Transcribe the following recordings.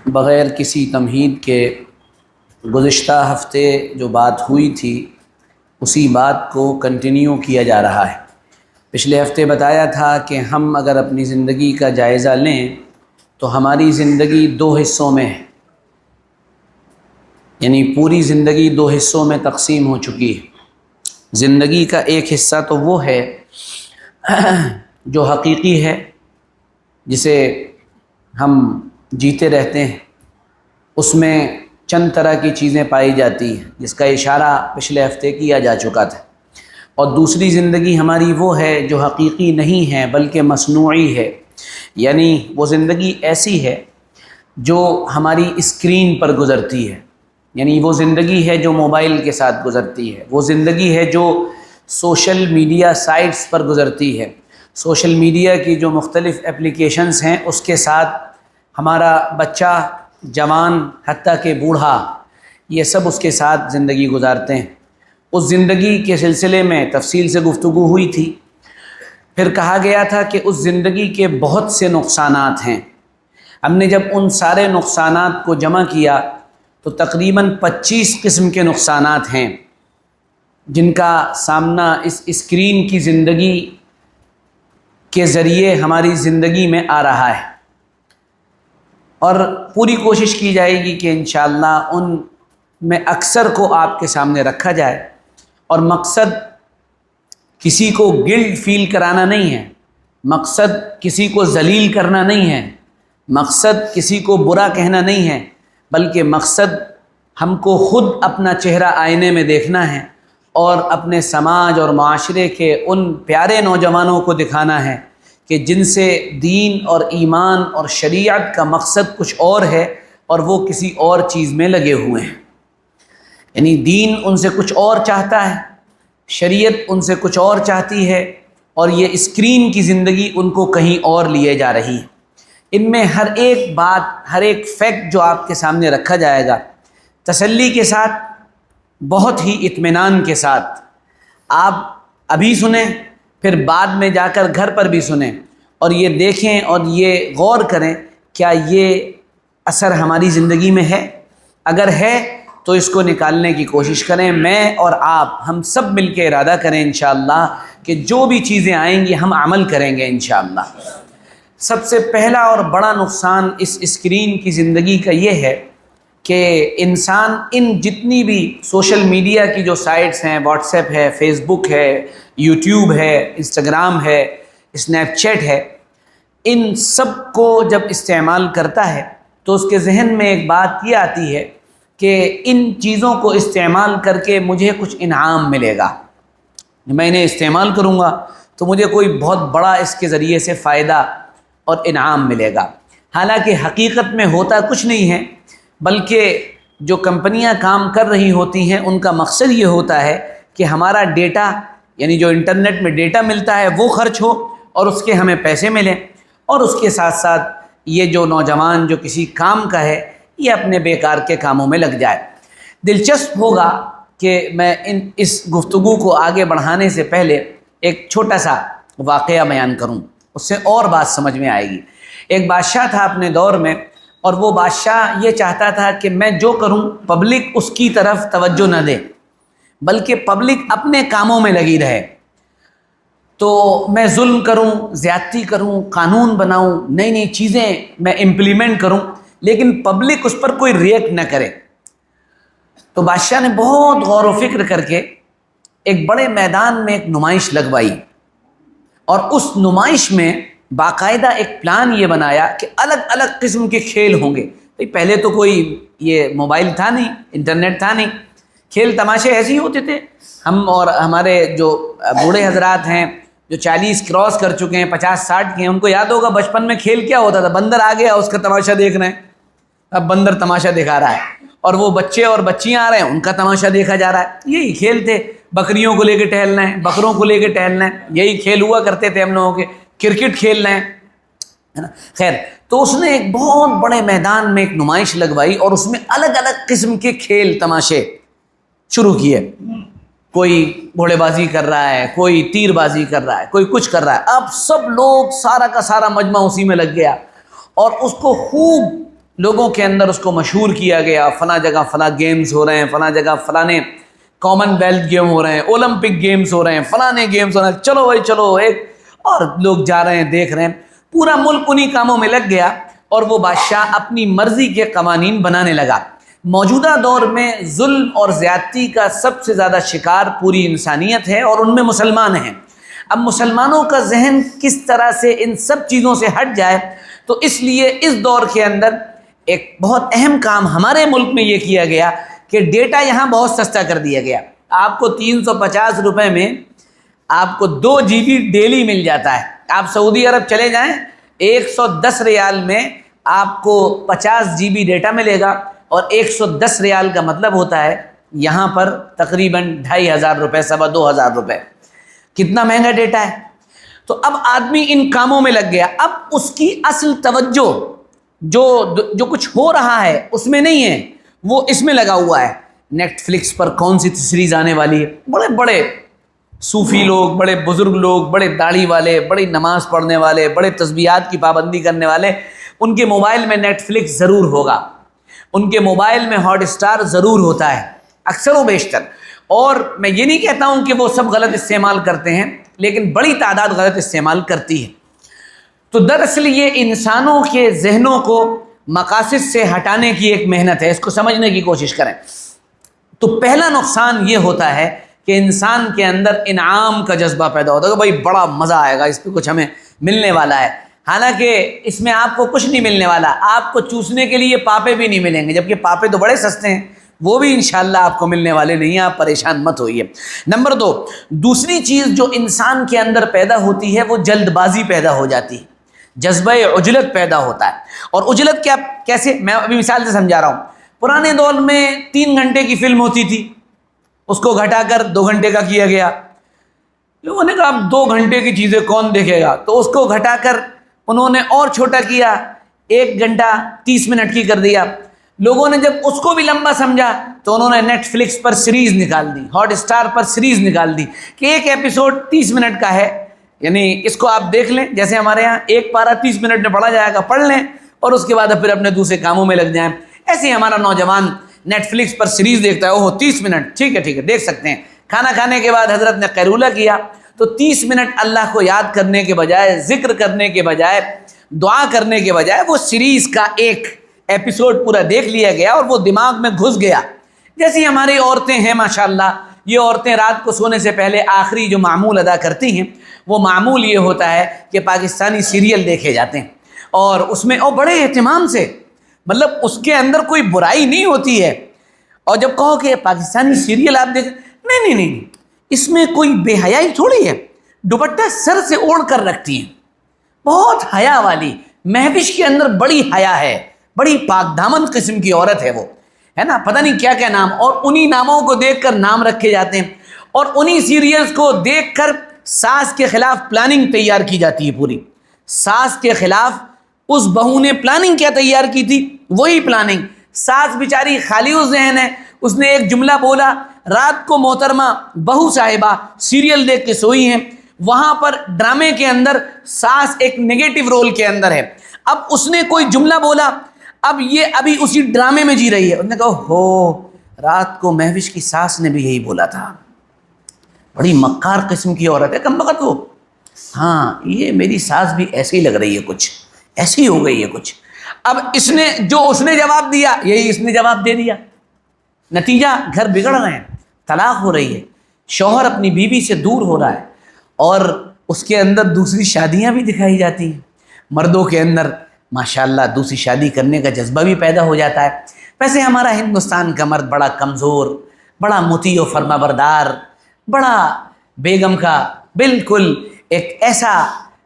بغیر کسی تمہید کے گزشتہ ہفتے جو بات ہوئی تھی اسی بات کو کنٹینیو کیا جا رہا ہے۔ پچھلے ہفتے بتایا تھا کہ ہم اگر اپنی زندگی کا جائزہ لیں تو ہماری زندگی دو حصوں میں ہے، یعنی پوری زندگی دو حصوں میں تقسیم ہو چکی ہے۔ زندگی کا ایک حصہ تو وہ ہے جو حقیقی ہے، جسے ہم جیتے رہتے ہیں، اس میں چند طرح کی چیزیں پائی جاتی ہیں جس کا اشارہ پچھلے ہفتے کیا جا چکا تھا۔ اور دوسری زندگی ہماری وہ ہے جو حقیقی نہیں ہے بلکہ مصنوعی ہے، یعنی وہ زندگی ایسی ہے جو ہماری اسکرین پر گزرتی ہے، یعنی وہ زندگی ہے جو موبائل کے ساتھ گزرتی ہے، وہ زندگی ہے جو سوشل میڈیا سائٹس پر گزرتی ہے، سوشل میڈیا کی جو مختلف اپلیکیشنز ہیں اس کے ساتھ ہمارا بچہ، جوان، حتیٰ کہ بوڑھا، یہ سب اس کے ساتھ زندگی گزارتے ہیں۔ اس زندگی کے سلسلے میں تفصیل سے گفتگو ہوئی تھی، پھر کہا گیا تھا کہ اس زندگی کے بہت سے نقصانات ہیں۔ ہم نے جب ان سارے نقصانات کو جمع کیا تو تقریباً 25 قسم کے نقصانات ہیں جن کا سامنا اس اسکرین کی زندگی کے ذریعے ہماری زندگی میں آ رہا ہے، اور پوری کوشش کی جائے گی کہ انشاءاللہ ان میں اکثر کو آپ کے سامنے رکھا جائے۔ اور مقصد کسی کو گلٹ فیل کرانا نہیں ہے، مقصد کسی کو ذلیل کرنا نہیں ہے، مقصد کسی کو برا کہنا نہیں ہے، بلکہ مقصد ہم کو خود اپنا چہرہ آئینے میں دیکھنا ہے اور اپنے سماج اور معاشرے کے ان پیارے نوجوانوں کو دکھانا ہے کہ جن سے دین اور ایمان اور شریعت کا مقصد کچھ اور ہے اور وہ کسی اور چیز میں لگے ہوئے ہیں۔ یعنی دین ان سے کچھ اور چاہتا ہے، شریعت ان سے کچھ اور چاہتی ہے، اور یہ اسکرین کی زندگی ان کو کہیں اور لیے جا رہی ہے۔ ان میں ہر ایک بات، ہر ایک فیکٹ جو آپ کے سامنے رکھا جائے گا، تسلی کے ساتھ، بہت ہی اطمینان کے ساتھ آپ ابھی سنیں، پھر بعد میں جا کر گھر پر بھی سنیں، اور یہ دیکھیں اور یہ غور کریں کیا یہ اثر ہماری زندگی میں ہے۔ اگر ہے تو اس کو نکالنے کی کوشش کریں۔ میں اور آپ، ہم سب مل کے ارادہ کریں انشاءاللہ کہ جو بھی چیزیں آئیں گی ہم عمل کریں گے انشاءاللہ۔ سب سے پہلا اور بڑا نقصان اس اسکرین کی زندگی کا یہ ہے کہ انسان ان جتنی بھی سوشل میڈیا کی جو سائٹس ہیں، واٹس ایپ ہے، فیس بک ہے، یوٹیوب ہے، انسٹاگرام ہے، اسنیپ چیٹ ہے، ان سب کو جب استعمال کرتا ہے تو اس کے ذہن میں ایک بات یہ آتی ہے کہ ان چیزوں کو استعمال کر کے مجھے کچھ انعام ملے گا، میں انہیں استعمال کروں گا تو مجھے کوئی بہت بڑا اس کے ذریعے سے فائدہ اور انعام ملے گا۔ حالانکہ حقیقت میں ہوتا کچھ نہیں ہے، بلکہ جو کمپنیاں کام کر رہی ہوتی ہیں ان کا مقصد یہ ہوتا ہے کہ ہمارا ڈیٹا، یعنی جو انٹرنیٹ میں ڈیٹا ملتا ہے وہ خرچ ہو اور اس کے ہمیں پیسے ملیں، اور اس کے ساتھ ساتھ یہ جو نوجوان جو کسی کام کا ہے یہ اپنے بیکار کے کاموں میں لگ جائے۔ دلچسپ ہوگا کہ میں اس گفتگو کو آگے بڑھانے سے پہلے ایک چھوٹا سا واقعہ بیان کروں، اس سے اور بات سمجھ میں آئے گی۔ ایک بادشاہ تھا اپنے دور میں، اور وہ بادشاہ یہ چاہتا تھا کہ میں جو کروں پبلک اس کی طرف توجہ نہ دے بلکہ پبلک اپنے کاموں میں لگی رہے۔ تو میں ظلم کروں، زیادتی کروں، قانون بناؤں، نئی نئی چیزیں میں امپلیمنٹ کروں، لیکن پبلک اس پر کوئی ریئیکٹ نہ کرے۔ تو بادشاہ نے بہت غور و فکر کر کے ایک بڑے میدان میں ایک نمائش لگوائی، اور اس نمائش میں باقاعدہ ایک پلان یہ بنایا کہ الگ الگ قسم کے کھیل ہوں گے۔ پہلے تو کوئی یہ موبائل تھا نہیں، انٹرنیٹ تھا نہیں، کھیل تماشے ایسے ہی ہوتے تھے۔ ہم اور ہمارے جو بوڑھے حضرات ہیں جو 40 کراس کر چکے ہیں، 50-60 کے ہیں، ان کو یاد ہوگا بچپن میں کھیل کیا ہوتا تھا۔ بندر آ گیا، اس کا تماشا دیکھ رہے ہیں، اب بندر تماشا دکھا رہا ہے، اور وہ بچے اور بچیاں آ رہے ہیں، ان کا تماشا دیکھا جا رہا ہے۔ یہی کھیل تھے، بکریوں کو لے کے ٹہلنا ہے، بکروں کو لے کے ٹہلنا ہے، یہی کھیل ہوا کرتے تھے ہم لوگوں کے، کرکٹ کھیل رہے ہیں، ہے نا۔ خیر، تو اس نے ایک بہت بڑے میدان میں ایک نمائش لگوائی، اور اس میں الگ الگ قسم کے کھیل تماشے شروع کیے۔ کوئی گھوڑے بازی کر رہا ہے، کوئی تیر بازی کر رہا ہے، کوئی کچھ کر رہا ہے۔ اب سب لوگ، سارا کا سارا مجمع اسی میں لگ گیا، اور اس کو خوب لوگوں کے اندر اس کو مشہور کیا گیا، فلاں جگہ فلاں گیمز ہو رہے ہیں، فلاں جگہ فلاں کامن ویلتھ گیم ہو رہے ہیں، اولمپک گیمز ہو رہے ہیں، فلاں گیمز ہو رہے ہیں، چلو بھائی چلو ایک، اور لوگ جا رہے ہیں دیکھ رہے ہیں، پورا ملک انہی کاموں میں لگ گیا اور وہ بادشاہ اپنی مرضی کے قوانین بنانے لگا۔ موجودہ دور میں ظلم اور زیادتی کا سب سے زیادہ شکار پوری انسانیت ہے اور ان میں مسلمان ہیں۔ اب مسلمانوں کا ذہن کس طرح سے ان سب چیزوں سے ہٹ جائے، تو اس لیے اس دور کے اندر ایک بہت اہم کام ہمارے ملک میں یہ کیا گیا کہ ڈیٹا یہاں بہت سستا کر دیا گیا۔ آپ کو 350 روپے میں آپ کو 2 GB ڈیلی مل جاتا ہے۔ آپ سعودی عرب چلے جائیں، 110 ریال میں آپ کو 50 GB ڈیٹا ملے گا، اور 110 ریال کا مطلب ہوتا ہے یہاں پر تقریباً 2500 روپے، 2500 روپے۔ کتنا مہنگا ڈیٹا ہے۔ تو اب آدمی ان کاموں میں لگ گیا، اب اس کی اصل توجہ جو کچھ ہو رہا ہے اس میں نہیں ہے، وہ اس میں لگا ہوا ہے۔ نیٹ فلکس پر کون سی سیریز آنے والی ہے، بڑے بڑے صوفی لوگ، بڑے بزرگ لوگ، بڑے داڑھی والے، بڑی نماز پڑھنے والے، بڑے تسبیحات کی پابندی کرنے والے، ان کے موبائل میں نیٹ فلکس ضرور ہوگا، ان کے موبائل میں ہاٹ اسٹار ضرور ہوتا ہے، اکثر و بیشتر۔ اور میں یہ نہیں کہتا ہوں کہ وہ سب غلط استعمال کرتے ہیں، لیکن بڑی تعداد غلط استعمال کرتی ہے۔ تو دراصل یہ انسانوں کے ذہنوں کو مقاصد سے ہٹانے کی ایک محنت ہے، اس کو سمجھنے کی کوشش کریں۔ تو پہلا نقصان یہ ہوتا ہے کہ انسان کے اندر انعام کا جذبہ پیدا ہوتا ہے کہ بھائی بڑا مزہ آئے گا، اس پہ کچھ ہمیں ملنے والا ہے، حالانکہ اس میں آپ کو کچھ نہیں ملنے والا۔ آپ کو چوسنے کے لیے پاپے بھی نہیں ملیں گے، جبکہ پاپے تو بڑے سستے ہیں، وہ بھی انشاءاللہ آپ کو ملنے والے نہیں ہیں، آپ پریشان مت ہوئیے۔ نمبر 2، دوسری چیز جو انسان کے اندر پیدا ہوتی ہے وہ جلد بازی پیدا ہو جاتی ہے، جذبہ عجلت پیدا ہوتا ہے۔ اور عجلت کیسے، میں ابھی مثال سے سمجھا رہا ہوں۔ پرانے دور میں 3 گھنٹے کی فلم ہوتی تھی، اس کو گھٹا کر 2 گھنٹے کا کیا گیا۔ لوگوں نے کہا اب 2 گھنٹے کی چیزیں کون دیکھے گا، تو اس کو گھٹا کر انہوں نے اور چھوٹا کیا، 1 گھنٹہ 30 منٹ کی کر دیا۔ لوگوں نے جب اس کو بھی لمبا سمجھا تو انہوں نے نیٹ فلکس پر سیریز نکال دی، ہاٹ اسٹار پر سیریز نکال دی کہ ایک ایپیسوڈ 30 منٹ کا ہے، یعنی اس کو آپ دیکھ لیں، جیسے ہمارے ہاں ایک پارہ 30 منٹ میں پڑھا جائے گا، پڑھ لیں اور اس کے بعد پھر اپنے دوسرے کاموں میں لگ جائیں۔ ایسے ہی ہمارا نوجوان نیٹ فلکس پر سیریز دیکھتا ہے، اوہ 30 منٹ، ٹھیک ہے دیکھ سکتے ہیں۔ کھانا کھانے کے بعد حضرت نے قیلولہ کیا تو 30 منٹ اللہ کو یاد کرنے کے بجائے، ذکر کرنے کے بجائے، دعا کرنے کے بجائے وہ سیریز کا ایک ایپیسوڈ پورا دیکھ لیا گیا اور وہ دماغ میں گھس گیا۔ جیسی ہماری عورتیں ہیں ماشاءاللہ، یہ عورتیں رات کو سونے سے پہلے آخری جو معمول ادا کرتی ہیں، وہ معمول یہ ہوتا ہے کہ پاکستانی سیریل دیکھے جاتے ہیں، اور اس میں بڑے اہتمام سے، مطلب اس کے اندر کوئی برائی نہیں ہوتی ہے۔ اور جب کہو کہ پاکستانی سیریل آپ دیکھ، نہیں، اس میں کوئی بے حیائی تھوڑی ہے، دوپٹہ سر سے اوڑھ کر رکھتی ہیں، بہت حیا والی، مہوش کے اندر بڑی حیا ہے، بڑی پاک دامن قسم کی عورت ہے وہ، ہے نا، پتہ نہیں کیا نام، اور انہی ناموں کو دیکھ کر نام رکھے جاتے ہیں، اور انہی سیریلز کو دیکھ کر ساس کے خلاف پلاننگ تیار کی جاتی ہے پوری۔ ساس کے خلاف اس بہو نے پلاننگ کیا تیار کی تھی، وہی پلاننگ۔ ساس بیچاری خالی ذہن ہے، اس نے ایک جملہ بولا، رات کو محترمہ بہو صاحبہ سیریل دیکھ کے سوئی ہیں، وہاں پر ڈرامے کے اندر ساس ایک نیگیٹو رول کے اندر ہے، اب اس نے کوئی جملہ بولا، اب یہ ابھی اسی ڈرامے میں جی رہی ہے۔ انہوں نے کہا ہو، رات کو مہوش کی ساس نے بھی یہی بولا تھا، بڑی مکار قسم کی عورت ہے کم بخت وہ، ہاں یہ میری ساس بھی ایسے ہی لگ رہی ہے، کچھ ایسی ہو گئی ہے کچھ۔ اب اس نے جواب دیا، یہی اس نے جواب دے دیا، نتیجہ گھر بگڑ رہے ہیں، طلاق ہو رہی ہے، شوہر اپنی بیوی سے دور ہو رہا ہے، اور اس کے اندر دوسری شادیاں بھی دکھائی جاتی ہیں۔ مردوں کے اندر ماشاءاللہ دوسری شادی کرنے کا جذبہ بھی پیدا ہو جاتا ہے۔ ویسے ہمارا ہندوستان کا مرد بڑا کمزور، بڑا مطیع و فرما بردار، بڑا بیگم کا بالکل ایک ایسا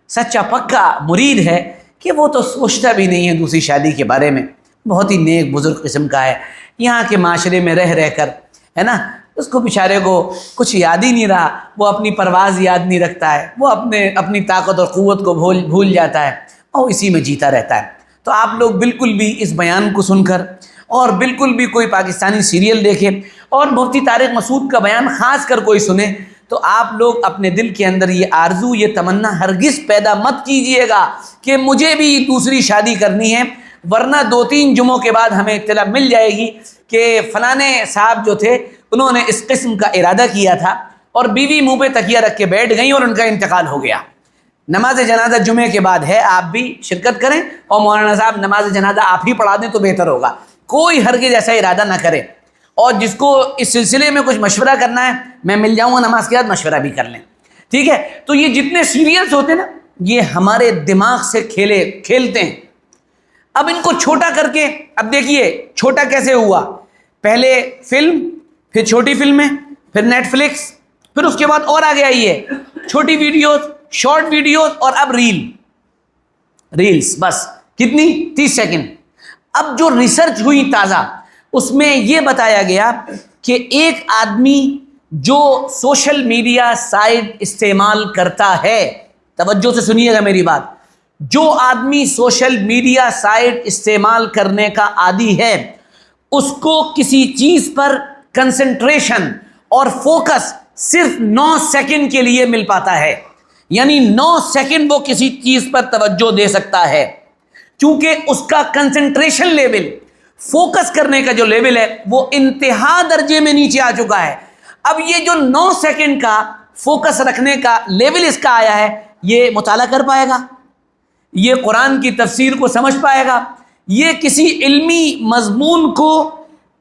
سچا پکا مرید ہے کہ وہ تو سوچتا بھی نہیں ہے دوسری شادی کے بارے میں، بہت ہی نیک بزرگ قسم کا ہے، یہاں کے معاشرے میں رہ کر، ہے نا، اس کو بیچارے کو کچھ یاد ہی نہیں رہا، وہ اپنی پرواز یاد نہیں رکھتا ہے، وہ اپنی طاقت اور قوت کو بھول جاتا ہے اور اسی میں جیتا رہتا ہے۔ تو آپ لوگ بالکل بھی اس بیان کو سن کر، اور بالکل بھی کوئی پاکستانی سیریل دیکھے اور مفتی طارق مسعود کا بیان خاص کر کوئی سنے تو آپ لوگ اپنے دل کے اندر یہ آرزو، یہ تمنا ہرگز پیدا مت کیجئے گا کہ مجھے بھی دوسری شادی کرنی ہے، ورنہ 2-3 جمعوں کے بعد ہمیں اطلاع مل جائے گی کہ فلانے صاحب جو تھے انہوں نے اس قسم کا ارادہ کیا تھا اور بیوی منہ پہ تکیہ رکھ کے بیٹھ گئیں اور ان کا انتقال ہو گیا۔ نماز جنازہ جمعے کے بعد ہے، آپ بھی شرکت کریں، اور مولانا صاحب نماز جنازہ آپ ہی پڑھا دیں تو بہتر ہوگا۔ کوئی ہرگز ایسا ارادہ نہ کرے، اور جس کو اس سلسلے میں کچھ مشورہ کرنا ہے میں مل جاؤں گا نماز کے بعد، مشورہ بھی کر لیں، ٹھیک ہے؟ تو یہ جتنے سیریلز ہوتے ہیں نا، یہ ہمارے دماغ سے کھیلتے ہیں۔ اب ان کو چھوٹا کر کے، اب دیکھیے چھوٹا کیسے ہوا، پہلے فلم، پھر چھوٹی فلمیں، پھر نیٹ فلکس، پھر اس کے بعد اور آگے آئیے چھوٹی ویڈیوز، شارٹ ویڈیوز، اور اب ریلز، بس کتنی؟ 30 سیکنڈ۔ اب جو ریسرچ ہوئی تازہ، اس میں یہ بتایا گیا کہ ایک آدمی جو سوشل میڈیا سائٹ استعمال کرتا ہے، توجہ سے سنیے گا میری بات، جو آدمی سوشل میڈیا سائٹ استعمال کرنے کا عادی ہے، اس کو کسی چیز پر کنسنٹریشن اور فوکس صرف 9 سیکنڈ کے لیے مل پاتا ہے، یعنی 9 سیکنڈ وہ کسی چیز پر توجہ دے سکتا ہے، کیونکہ اس کا کنسنٹریشن لیول، فوکس کرنے کا جو لیول ہے وہ انتہا درجے میں نیچے آ چکا ہے۔ اب یہ جو 9 سیکنڈ کا فوکس رکھنے کا لیول اس کا آیا ہے، یہ مطالعہ کر پائے گا، یہ قرآن کی تفسیر کو سمجھ پائے گا، یہ کسی علمی مضمون کو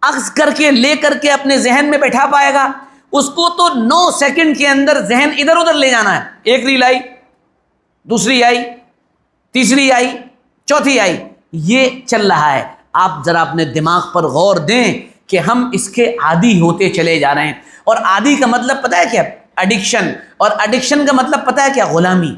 اخذ کر کے لے کر کے اپنے ذہن میں بیٹھا پائے گا؟ اس کو تو 9 سیکنڈ کے اندر ذہن ادھر ادھر لے جانا ہے، ایک ریل آئی، دوسری آئی، تیسری آئی، چوتھی آئی، یہ چل رہا ہے۔ آپ ذرا اپنے دماغ پر غور دیں کہ ہم اس کے عادی ہوتے چلے جا رہے ہیں، اور عادی کا مطلب پتہ ہے کیا؟ ایڈکشن، اور ایڈکشن کا مطلب پتہ ہے کیا؟ غلامی۔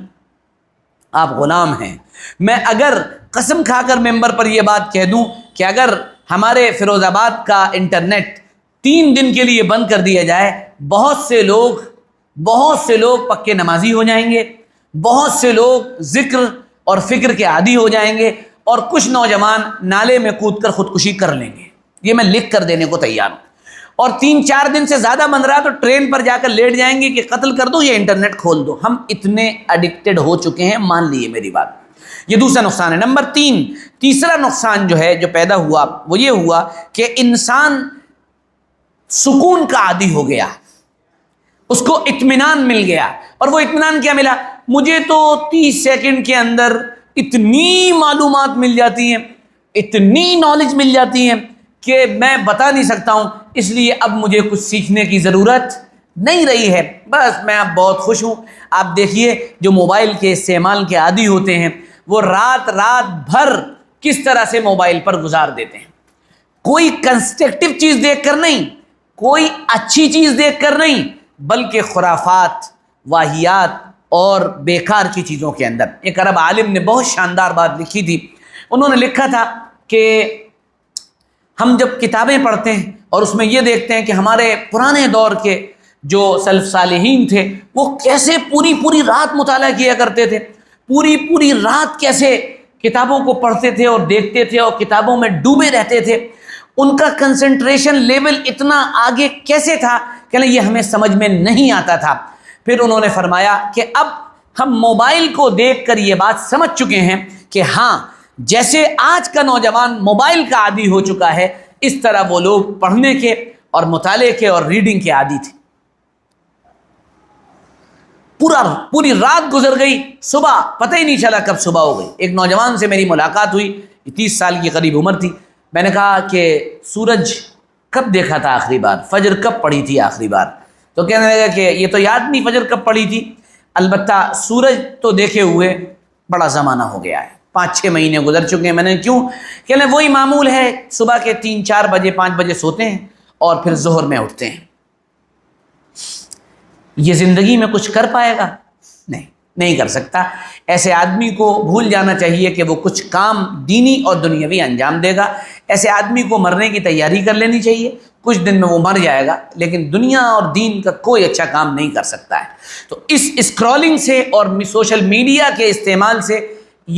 آپ غلام ہیں۔ میں اگر قسم کھا کر ممبر پر یہ بات کہہ دوں کہ اگر ہمارے فیروز آباد کا انٹرنیٹ 3 دن کے لیے بند کر دیا جائے، بہت سے لوگ پکے نمازی ہو جائیں گے، بہت سے لوگ ذکر اور فکر کے عادی ہو جائیں گے، اور کچھ نوجوان نالے میں کود کر خودکشی کر لیں گے۔ یہ میں لکھ کر دینے کو تیار ہوں۔ اور 3-4 دن سے زیادہ بند رہا تو ٹرین پر جا کر لیٹ جائیں گے کہ قتل کر دو یا انٹرنیٹ کھول دو۔ ہم اتنے ایڈکٹڈ ہو چکے ہیں، مان لیے میری بات۔ یہ دوسرا نقصان ہے۔ نمبر 3، تیسرا نقصان جو ہے جو پیدا ہوا وہ یہ ہوا کہ انسان سکون کا عادی ہو گیا، اس کو اطمینان مل گیا۔ اور وہ اطمینان کیا ملا؟ مجھے تو 30 سیکنڈ کے اندر اتنی معلومات مل جاتی ہیں، اتنی نالج مل جاتی ہیں کہ میں بتا نہیں سکتا ہوں، اس لیے اب مجھے کچھ سیکھنے کی ضرورت نہیں رہی ہے، بس میں اب بہت خوش ہوں۔ آپ دیکھیے جو موبائل کے استعمال کے عادی ہوتے ہیں، وہ رات بھر کس طرح سے موبائل پر گزار دیتے ہیں، کوئی کنسٹرکٹیو چیز دیکھ کر نہیں، کوئی اچھی چیز دیکھ کر نہیں، بلکہ خرافات، واہیات اور بیکار کی چیزوں کے اندر۔ ایک عرب عالم نے بہت شاندار بات لکھی تھی، انہوں نے لکھا تھا کہ ہم جب کتابیں پڑھتے ہیں اور اس میں یہ دیکھتے ہیں کہ ہمارے پرانے دور کے جو سلف صالحین تھے وہ کیسے پوری رات مطالعہ کیا کرتے تھے، پوری رات کیسے کتابوں کو پڑھتے تھے اور دیکھتے تھے اور کتابوں میں ڈوبے رہتے تھے، ان کا کنسنٹریشن لیول اتنا آگے کیسے تھا کہ یہ ہمیں سمجھ میں نہیں آتا تھا۔ پھر انہوں نے فرمایا کہ اب ہم موبائل کو دیکھ کر یہ بات سمجھ چکے ہیں کہ ہاں، جیسے آج کا نوجوان موبائل کا عادی ہو چکا ہے، اس طرح وہ لوگ پڑھنے کے اور مطالعے کے اور ریڈنگ کے عادی تھے۔ پوری رات گزر گئی، صبح پتہ ہی نہیں چلا کب صبح ہو گئی۔ ایک نوجوان سے میری ملاقات ہوئی، 30 سال کی قریب عمر تھی۔ میں نے کہا کہ سورج کب دیکھا تھا آخری بار، فجر کب پڑھی تھی آخری بار؟ تو کہنے لگا کہ یہ تو یاد نہیں فجر کب پڑھی تھی، البتہ سورج تو دیکھے ہوئے بڑا زمانہ ہو گیا ہے، 5-6 مہینے گزر چکے ہیں۔ میں نے کیوں؟ کہنے وہی معمول ہے، صبح کے 3-4 بجے 5 بجے سوتے ہیں اور پھر ظہر میں اٹھتے ہیں۔ یہ زندگی میں کچھ کر پائے گا؟ نہیں کر سکتا۔ ایسے آدمی کو بھول جانا چاہیے کہ وہ کچھ کام دینی اور دنیاوی انجام دے گا۔ ایسے آدمی کو مرنے کی تیاری کر لینی چاہیے، کچھ دن میں وہ مر جائے گا، لیکن دنیا اور دین کا کوئی اچھا کام نہیں کر سکتا ہے۔ تو اس اسکرولنگ سے اور سوشل میڈیا کے استعمال سے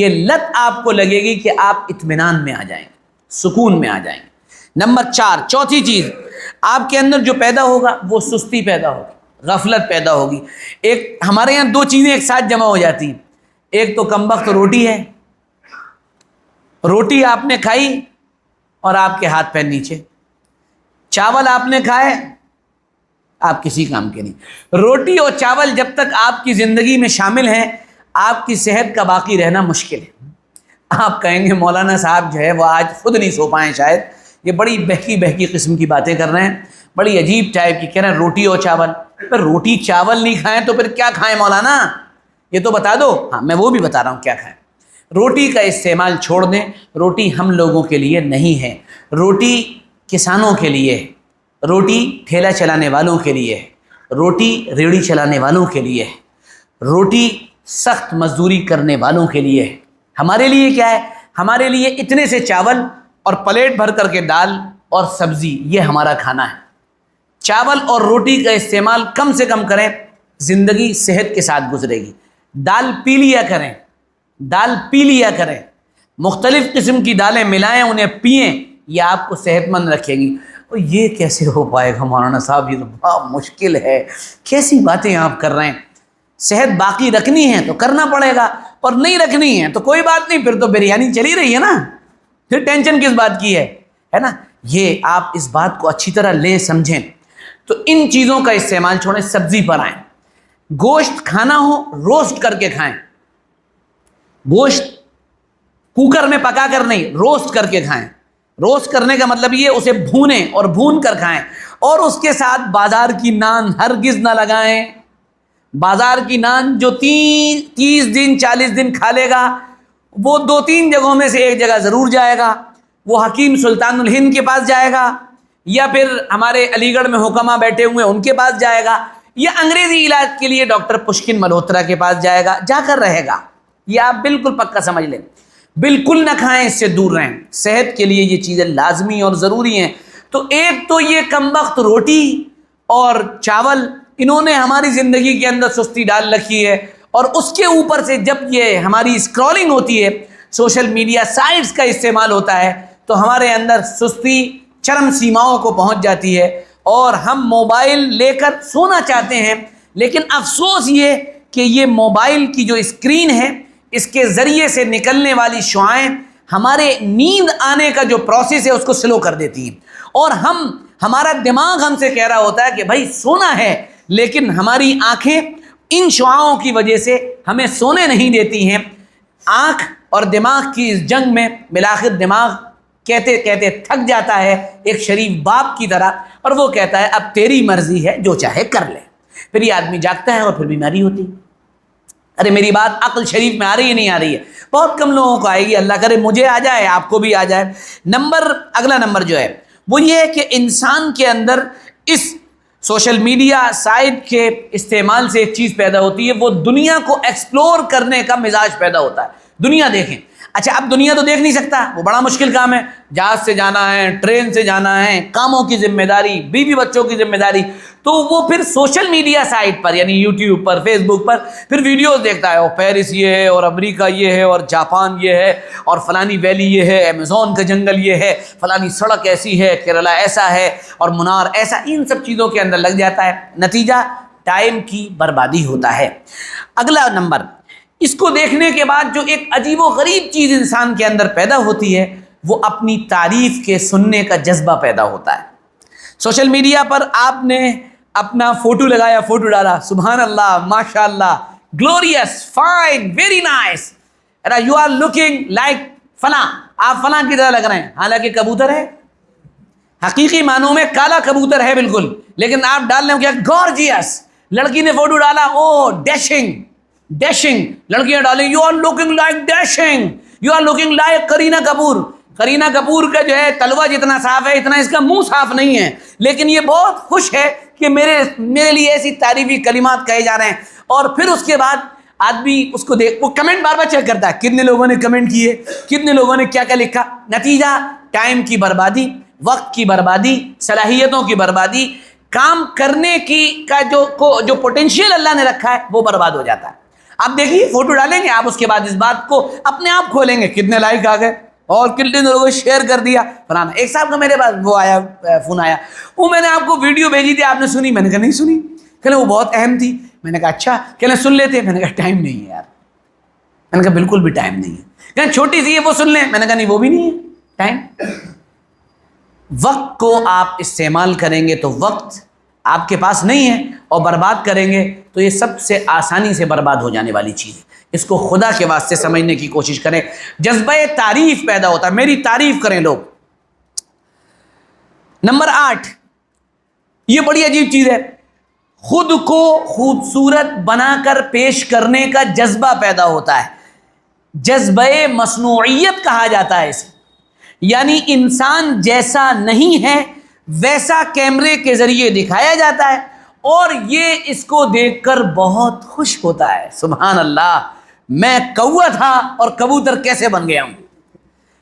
یہ لت آپ کو لگے گی کہ آپ اطمینان میں آ جائیں گے، سکون میں آ جائیں گے۔ نمبر 4، چوتھی چیز آپ کے اندر جو پیدا ہوگا وہ سستی پیدا ہوگی۔ غفلت پیدا ہوگی. ایک ہمارے یہاں دو چیزیں ایک ساتھ جمع ہو جاتی ہیں. ایک تو کم وقت روٹی ہے, روٹی آپ نے کھائی اور آپ کے ہاتھ پیر نیچے. چاول آپ نے کھائے, آپ کسی کام کے نہیں. روٹی اور چاول جب تک آپ کی زندگی میں شامل ہیں, آپ کی صحت کا باقی رہنا مشکل ہے. آپ کہیں گے مولانا صاحب جو ہے وہ آج خود نہیں سو پائیں, شاید یہ بڑی بہکی قسم کی باتیں کر رہے ہیں, بڑی عجیب ٹائپ کی کہہ رہے ہیں روٹی اور چاول. پھر روٹی چاول نہیں کھائیں تو پھر کیا کھائیں مولانا, یہ تو بتا دو. ہاں میں وہ بھی بتا رہا ہوں کیا کھائیں. روٹی کا استعمال چھوڑ دیں. روٹی ہم لوگوں کے لیے نہیں ہے, روٹی کسانوں کے لیے, روٹی ٹھیلا چلانے والوں کے لیے, روٹی ریڑھی چلانے والوں کے لیے, روٹی سخت مزدوری کرنے والوں کے لیے. ہمارے لیے کیا ہے؟ ہمارے لیے اتنے سے چاول اور پلیٹ بھر کر کے دال اور سبزی, یہ ہمارا کھانا ہے. چاول اور روٹی کا استعمال کم سے کم کریں, زندگی صحت کے ساتھ گزرے گی. دال پی لیا کریں, دال پی لیا کریں, مختلف قسم کی دالیں ملائیں, انہیں پئیں, یہ آپ کو صحت مند رکھے گی. اور یہ کیسے ہو پائے گا مولانا صاحب, یہ تو بڑا مشکل ہے, کیسی باتیں آپ کر رہے ہیں. صحت باقی رکھنی ہے تو کرنا پڑے گا, اور نہیں رکھنی ہے تو کوئی بات نہیں, پھر تو بریانی چلی رہی ہے نا, پھر ٹینشن کس بات کی ہے نا. یہ آپ اس بات کو اچھی طرح لیں, سمجھیں. تو ان چیزوں کا استعمال چھوڑیں, سبزی پر آئیں. گوشت کھانا ہو روسٹ کر کے کھائیں, گوشت کوکر میں پکا کر نہیں, روسٹ کر کے کھائیں. روسٹ کرنے کا مطلب یہ اسے بھونیں اور بھون کر کھائیں. اور اس کے ساتھ بازار کی نان ہرگز نہ لگائیں. بازار کی نان جو 30 دن 40 دن کھا لے گا, وہ 2-3 جگہوں میں سے ایک جگہ ضرور جائے گا. وہ حکیم سلطان الہند کے پاس جائے گا, یا پھر ہمارے علی گڑھ میں حکماء بیٹھے ہوئے ان کے پاس جائے گا, یا انگریزی علاج کے لیے ڈاکٹر پشکن ملہوترا کے پاس جائے گا, جا کر رہے گا. یہ آپ بالکل پکا سمجھ لیں. بالکل نہ کھائیں, اس سے دور رہیں. صحت کے لیے یہ چیزیں لازمی اور ضروری ہیں. تو ایک تو یہ کم وقت روٹی اور چاول, انہوں نے ہماری زندگی کے اندر سستی ڈال رکھی ہے. اور اس کے اوپر سے جب یہ ہماری اسکرولنگ ہوتی ہے, سوشل میڈیا سائٹس کا استعمال ہوتا ہے, تو ہمارے اندر سستی چرم سیماؤں کو پہنچ جاتی ہے, اور ہم موبائل لے کر سونا چاہتے ہیں. لیکن افسوس یہ کہ یہ موبائل کی جو اسکرین ہے, اس کے ذریعے سے نکلنے والی شعاعیں ہمارے نیند آنے کا جو پروسیس ہے اس کو سلو کر دیتی ہیں. اور ہمارا دماغ ہم سے کہہ رہا ہوتا ہے کہ بھائی سونا ہے, لیکن ہماری آنکھیں ان شعاعوں کی وجہ سے ہمیں سونے نہیں دیتی ہیں. آنکھ اور دماغ کی اس جنگ میں بالآخر دماغ کہتے کہتے تھک جاتا ہے, ایک شریف باپ کی طرح, اور وہ کہتا ہے اب تیری مرضی ہے, جو چاہے کر لے. پھر یہ آدمی جاگتا ہے اور پھر بیماری ہوتی. ارے میری بات عقل شریف میں آ رہی ہے نہیں آ رہی ہے؟ بہت کم لوگوں کو آئے گی, اللہ کرے مجھے آ جائے, آپ کو بھی آ جائے. اگلا نمبر جو ہے وہ یہ ہے کہ انسان کے اندر اس سوشل میڈیا سائٹ کے استعمال سے ایک چیز پیدا ہوتی ہے, وہ دنیا کو ایکسپلور کرنے کا مزاج پیدا ہوتا ہے. دنیا دیکھیں. اچھا اب دنیا تو دیکھ نہیں سکتا, وہ بڑا مشکل کام ہے. جہاز سے جانا ہے, ٹرین سے جانا ہے, کاموں کی ذمہ داری, بیوی بچوں کی ذمہ داری, تو وہ پھر سوشل میڈیا سائٹ پر یعنی یوٹیوب پر, فیس بک پر پھر ویڈیوز دیکھتا ہے. اور پیرس یہ ہے, اور امریکہ یہ ہے, اور جاپان یہ ہے, اور فلانی ویلی یہ ہے, ایمیزون کا جنگل یہ ہے, فلانی سڑک ایسی ہے, کیرلا ایسا ہے, اور منار ایسا. ان سب چیزوں کے اندر لگ جاتا ہے. نتیجہ ٹائم کی بربادی ہوتا ہے. اگلا نمبر, اس کو دیکھنے کے بعد جو ایک عجیب و غریب چیز انسان کے اندر پیدا ہوتی ہے, وہ اپنی تعریف کے سننے کا جذبہ پیدا ہوتا ہے. سوشل میڈیا پر آپ نے اپنا فوٹو لگایا, فوٹو ڈالا, سبحان اللہ, ماشاء اللہ, glorious, fine, very nice, you are looking like فلاں, آپ فلاں کی طرح لگ رہے ہیں. حالانکہ کبوتر ہے, حقیقی معنوں میں کالا کبوتر ہے بالکل, لیکن آپ ڈال رہے ہو کیا گارجیس. لڑکی نے فوٹو ڈالا, او ڈیشنگ, ڈیشنگ, لڑکیاں ڈالیں you are looking like dashing, you are looking like Kareena Kapoor. Kareena Kapoor کا جو ہے تلوا جتنا صاف ہے اتنا اس کا منہ صاف نہیں ہے, لیکن یہ بہت خوش ہے کہ میرے لیے ایسی تعریفی کلمات کہے جا رہے ہیں. اور پھر اس کے بعد آدمی اس کو دیکھ, وہ کمنٹ بار بار چیک کرتا ہے کتنے لوگوں نے کمنٹ کیے, کتنے لوگوں نے کیا کیا لکھا. نتیجہ ٹائم کی بربادی, وقت کی بربادی, صلاحیتوں کی بربادی, کام کرنے کی کا جو پوٹینشیل اللہ نے رکھا ہے وہ برباد ہو جاتا ہے. آپ دیکھیے فوٹو ڈالیں گے, آپ اس کے بعد اس بات کو اپنے آپ کھولیں گے, کتنے لائک آ گئے اور کتنے لوگوں نے شیئر کر دیا فلانا. ایک صاحب کا میرے پاس وہ آیا, فون آیا, وہ میں نے آپ کو ویڈیو بھیجی تھی, آپ نے سنی؟ میں نے کہا نہیں سنی. کہنے وہ بہت اہم تھی. میں نے کہا اچھا. کہنے سن لیتے. میں نے کہا ٹائم نہیں ہے یار. میں نے کہا بالکل بھی ٹائم نہیں ہے. کہنے چھوٹی سی ہے وہ سن لیں. میں نے کہا نہیں وہ بھی نہیں ہے ٹائم. وقت کو آپ استعمال کریں گے تو وقت آپ کے پاس نہیں ہے اور برباد کریں گے تو یہ سب سے آسانی سے برباد ہو جانے والی چیز ہے. اس کو خدا کے واسطے سمجھنے کی کوشش کریں. جذبہ تعریف پیدا ہوتا ہے, میری تعریف کریں لوگ. نمبر 8, یہ بڑی عجیب چیز ہے, خود کو خوبصورت بنا کر پیش کرنے کا جذبہ پیدا ہوتا ہے. جذبہ مصنوعیت کہا جاتا ہے اسے. یعنی انسان جیسا نہیں ہے ویسا کیمرے کے ذریعے دکھایا جاتا ہے اور یہ اس کو دیکھ کر بہت خوش ہوتا ہے. سبحان اللہ, میں کوا تھا اور کبوتر کیسے بن گیا ہوں,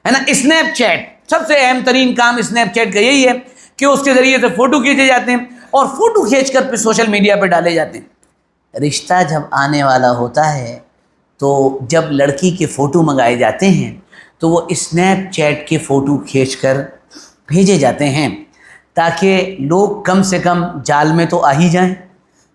ہے نا. اسنیپ چیٹ, سب سے اہم ترین کام اسنیپ چیٹ کا یہی ہے کہ اس کے ذریعے سے فوٹو کھینچے جاتے ہیں اور فوٹو کھینچ کر پھر سوشل میڈیا پہ ڈالے جاتے ہیں. رشتہ جب آنے والا ہوتا ہے تو جب لڑکی کے فوٹو منگائے جاتے ہیں تو وہ اسنیپ چیٹ کے فوٹو کھینچ کر بھیجے جاتے ہیں تاکہ لوگ کم سے کم جال میں تو آ ہی جائیں.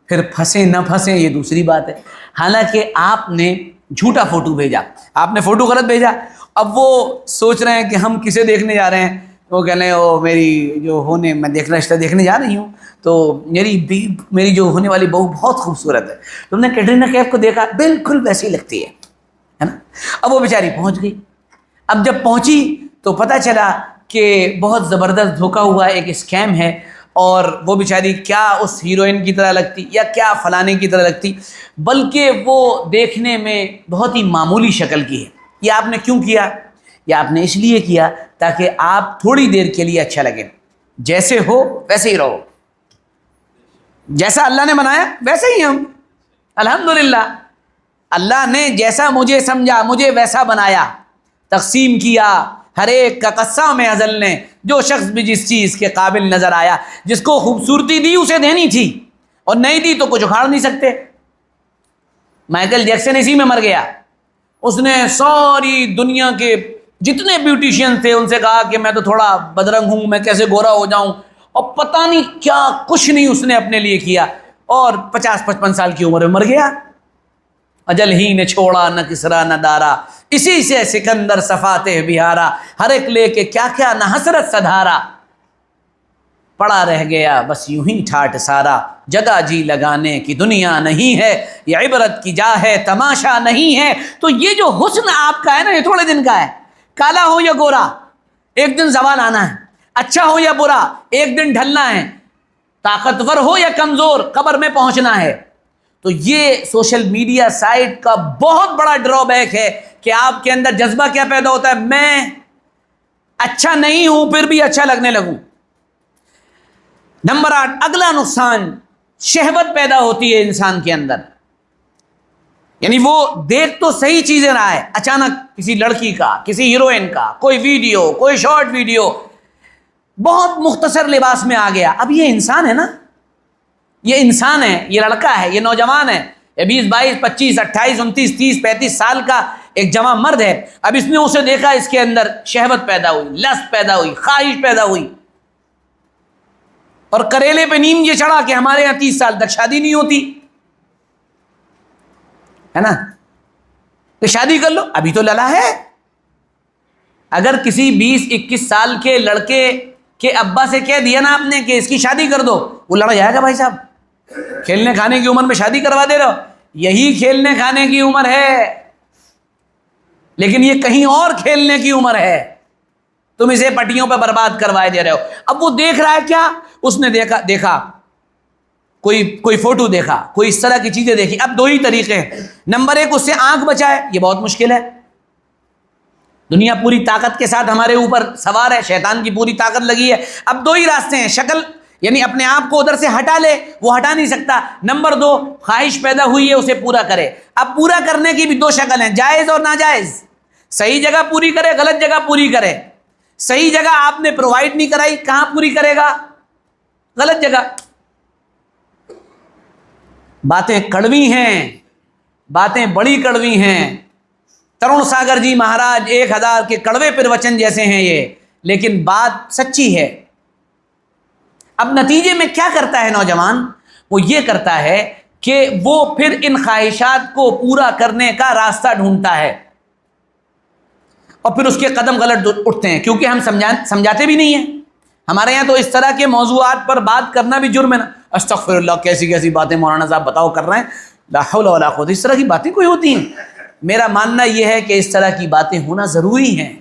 پھر پھنسیں نہ پھنسیں یہ دوسری بات ہے. حالانکہ آپ نے جھوٹا فوٹو بھیجا, آپ نے فوٹو غلط بھیجا. اب وہ سوچ رہے ہیں کہ ہم کسے دیکھنے جا رہے ہیں. وہ کہہ رہے ہیں او میری جو ہونے, میں رشتہ دیکھنے جا رہی ہوں تو میری جو ہونے والی بہو بہت خوبصورت ہے. تم نے کیٹرینہ کیف کو دیکھا, بالکل ویسی لگتی ہے نا. اب وہ بیچاری پہنچ گئی. اب جب پہنچی تو پتہ چلا کہ بہت زبردست دھوکا ہوا, ایک اسکیم ہے اور وہ بیچاری کیا اس ہیروئن کی طرح لگتی یا کیا فلانے کی طرح لگتی, بلکہ وہ دیکھنے میں بہت ہی معمولی شکل کی ہے. یہ آپ نے کیوں کیا؟ یہ آپ نے اس لیے کیا تاکہ آپ تھوڑی دیر کے لیے اچھا لگے. جیسے ہو ویسے ہی رہو, جیسا اللہ نے بنایا ویسے ہی ہم. الحمدللہ اللہ نے جیسا مجھے سمجھا مجھے ویسا بنایا, تقسیم کیا ہر ایک کا قصہ میں ازل نے, جو شخص بھی جس چیز کے قابل نظر آیا. جس کو خوبصورتی دی اسے دینی تھی اور نہیں دی تو کچھ اکھاڑ نہیں سکتے. مائیکل جیکسن اسی میں مر گیا. اس نے ساری دنیا کے جتنے بیوٹیشین تھے ان سے کہا کہ میں تو تھوڑا بدرنگ ہوں, میں کیسے گورا ہو جاؤں, اور پتہ نہیں کیا کچھ نہیں اس نے اپنے لیے کیا اور 50-55 سال کی عمر میں مر گیا. اجل ہی نے چھوڑا نہ کسرا نہ دارا, اسی سے سکندر صفاتے بہارا, ہر ایک لے کے کیا کیا نہ حسرت سدھارا. پڑا رہ گیا بس یوں ہی ٹھاٹ سارا, جگہ جی لگانے کی دنیا نہیں ہے, یہ عبرت کی جا ہے تماشا نہیں ہے. تو یہ جو حسن آپ کا ہے نا یہ تھوڑے دن کا ہے. کالا ہو یا گورا ایک دن زوال آنا ہے, اچھا ہو یا برا ایک دن ڈھلنا ہے, طاقتور ہو یا کمزور قبر میں پہنچنا ہے. تو یہ سوشل میڈیا سائٹ کا بہت بڑا ڈرا بیک ہے کہ آپ کے اندر جذبہ کیا پیدا ہوتا ہے, میں اچھا نہیں ہوں پھر بھی اچھا لگنے لگوں. نمبر 8, اگلا نقصان, شہوت پیدا ہوتی ہے انسان کے اندر. یعنی وہ دیکھ تو صحیح چیزیں رہا ہے, اچانک کسی لڑکی کا, کسی ہیروئن کا کوئی ویڈیو, کوئی شارٹ ویڈیو بہت مختصر لباس میں آ گیا. اب یہ انسان ہے نا, یہ انسان ہے, یہ لڑکا ہے, یہ نوجوان ہے, یہ 20, 22, 25, 28, 29, 30, 35 سال کا ایک جوان مرد ہے. اب اس نے اسے دیکھا, اس کے اندر شہوت پیدا ہوئی, لذت پیدا ہوئی, خواہش پیدا ہوئی, اور کریلے پہ نیم یہ چڑھا کہ ہمارے یہاں 30 سال تک شادی نہیں ہوتی ہے نا, تو شادی کر لو. ابھی تو للا ہے. اگر کسی 20-21 سال کے لڑکے کے ابا سے کہہ دیا نا آپ نے کہ اس کی شادی کر دو, وہ لڑ جائے گا بھائی صاحب, کھیلنے کھانے کی عمر میں شادی کروا دے رہے ہو. یہی کھیلنے کھانے کی عمر ہے لیکن یہ کہیں اور کھیلنے کی عمر ہے, تم اسے پٹیوں پہ برباد کروائے دے رہے ہو. اب وہ دیکھ رہا ہے کیا, اس نے دیکھا کوئی فوٹو دیکھا, کوئی اس طرح کی چیزیں دیکھی. اب 2 ہی طریقے ہیں. نمبر 1, اس سے آنکھ بچائے, یہ بہت مشکل ہے. دنیا پوری طاقت کے ساتھ ہمارے اوپر سوار ہے, شیطان کی پوری طاقت لگی ہے. اب 2 ہی راستے ہیں, شکل یعنی اپنے آپ کو ادھر سے ہٹا لے, وہ ہٹا نہیں سکتا. نمبر 2, خواہش پیدا ہوئی ہے اسے پورا کرے. اب پورا کرنے کی بھی 2 شکل ہیں, جائز اور ناجائز. صحیح جگہ پوری کرے, غلط جگہ پوری کرے. صحیح جگہ آپ نے پرووائڈ نہیں کرائی, کہاں پوری کرے گا؟ غلط جگہ. باتیں کڑوی ہیں, باتیں بڑی کڑوی ہیں. ترون ساگر جی مہاراج 1000 کے کڑوے پروچن جیسے ہیں یہ, لیکن بات سچی ہے. اب نتیجے میں کیا کرتا ہے نوجوان, وہ یہ کرتا ہے کہ وہ پھر ان خواہشات کو پورا کرنے کا راستہ ڈھونڈتا ہے، اور پھر اس کے قدم غلط اٹھتے ہیں، کیونکہ ہم سمجھاتے بھی نہیں ہیں۔ ہمارے یہاں تو اس طرح کے موضوعات پر بات کرنا بھی جرم ہے نا، استغفر اللہ، کیسی کیسی باتیں مولانا صاحب بتاؤ کر رہے ہیں، لا حول ولا قوت، اس طرح کی باتیں کوئی ہوتی ہیں؟ میرا ماننا یہ ہے کہ اس طرح کی باتیں ہونا ضروری ہیں